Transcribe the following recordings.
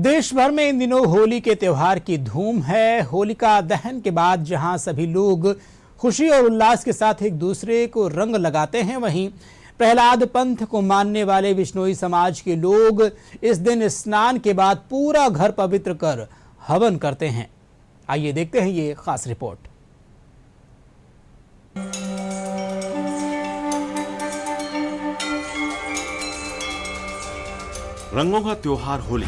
देश भर में इन दिनों होली के त्योहार की धूम है। होलिका दहन के बाद जहां सभी लोग खुशी और उल्लास के साथ एक दूसरे को रंग लगाते हैं, वहीं प्रहलाद पंथ को मानने वाले बिश्नोई समाज के लोग इस दिन स्नान के बाद पूरा घर पवित्र कर हवन करते हैं। आइए देखते हैं ये खास रिपोर्ट। रंगों का त्योहार होली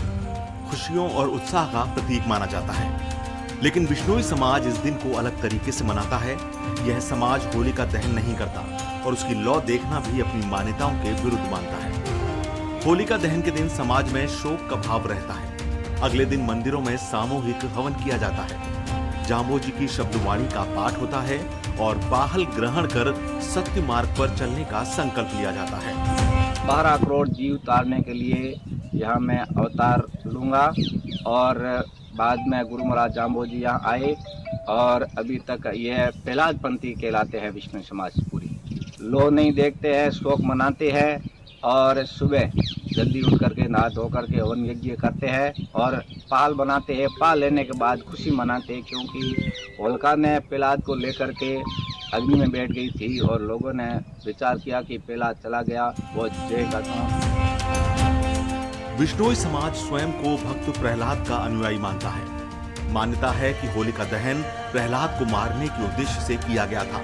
खुशियों और उत्साह का प्रतीक माना जाता है, लेकिन बिश्नोई समाज इस दिन को अलग तरीके से मनाता है। यह समाज होली का दहन नहीं करता और उसकी लौ देखना भी अपनी मान्यताओं के विरुद्ध मानता है। होलिका दहन के दिन समाज में शोक का भाव रहता है। अगले दिन मंदिरों में सामूहिक हवन किया जाता है। जाम्बो जी की शब्दवाणी का पाठ होता है और पाहल ग्रहण कर सत्य मार्ग पर चलने का संकल्प लिया जाता है। 12 करोड़ जीव तारने के लिए यहाँ मैं अवतार लूँगा और बाद में गुरु महाराज जाम्बो जी यहाँ आए और अभी तक यह प्रहलाद पंथी कहलाते हैं। विष्णु समाज पूरी लो नहीं देखते हैं, शोक मनाते हैं और सुबह जल्दी उठ करके नहा धो करके हवन यज्ञ करते हैं और पाल बनाते हैं। पाल लेने के बाद खुशी मनाते हैं, क्योंकि होलिका ने प्रहलाद को लेकर के अग्नि में बैठ गई थी और लोगों ने विचार किया कि प्रहलाद चला गया, वो जयगा। बिश्नोई समाज स्वयं को भक्त प्रहलाद का अनुयायी मानता है। मान्यता है कि होलिका दहन प्रहलाद को मारने के उद्देश्य से किया गया था,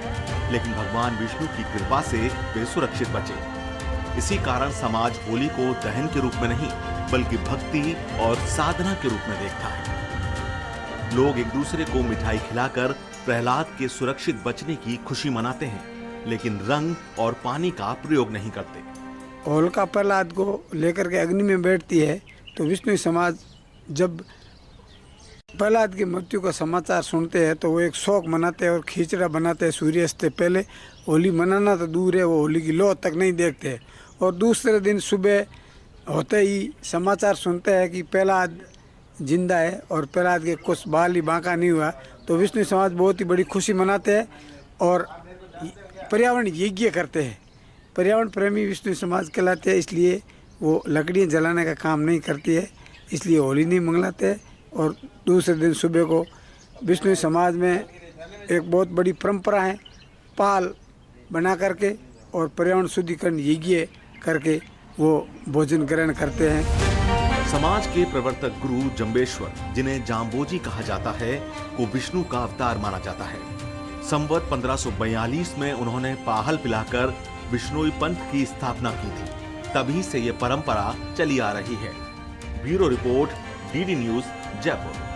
लेकिन भगवान विष्णु की कृपा से वे सुरक्षित बचे। इसी कारण समाज होली को दहन के रूप में नहीं बल्कि भक्ति और साधना के रूप में देखता है। लोग एक दूसरे को मिठाई खिलाकर प्रहलाद के सुरक्षित बचने की खुशी मनाते हैं, लेकिन रंग और पानी का प्रयोग नहीं करते। होलिका प्रहलाद को लेकर के अग्नि में बैठती है तो विष्णु समाज जब प्रहलाद की मृत्यु का समाचार सुनते हैं तो वो एक शोक मनाते हैं और खिचड़ा बनाते हैं। सूर्यास्त से पहले होली मनाना तो दूर है, वो होली की लौ तक नहीं देखते हैं। और दूसरे दिन सुबह होते ही समाचार सुनते हैं कि प्रहलाद जिंदा है और प्रहलाद के कुछ बाल ही बांका नहीं हुआ, तो विष्णु समाज बहुत ही बड़ी खुशी मनाते हैं और पर्यावरण यज्ञ करते हैं। पर्यावरण प्रेमी विष्णु समाज कहलाते हैं, इसलिए वो लकड़ियाँ जलाने का काम नहीं करती है, इसलिए होली नहीं मंगलाते। और दूसरे दिन सुबह को विष्णु समाज में एक बहुत बड़ी परंपरा है, पाल बना करके और पर्यावरण शुद्धिकरण यज्ञ करके वो भोजन ग्रहण करते हैं। समाज के प्रवर्तक गुरु जम्बेश्वर, जिन्हें जाम्बोजी कहा जाता है, को विष्णु का अवतार माना जाता है। संवत 1542 में उन्होंने पाहल पिलाकर बिश्नोई पंथ की स्थापना की थी। तभी से ये परंपरा चली आ रही है। Bureau report, DD news, Jaipur.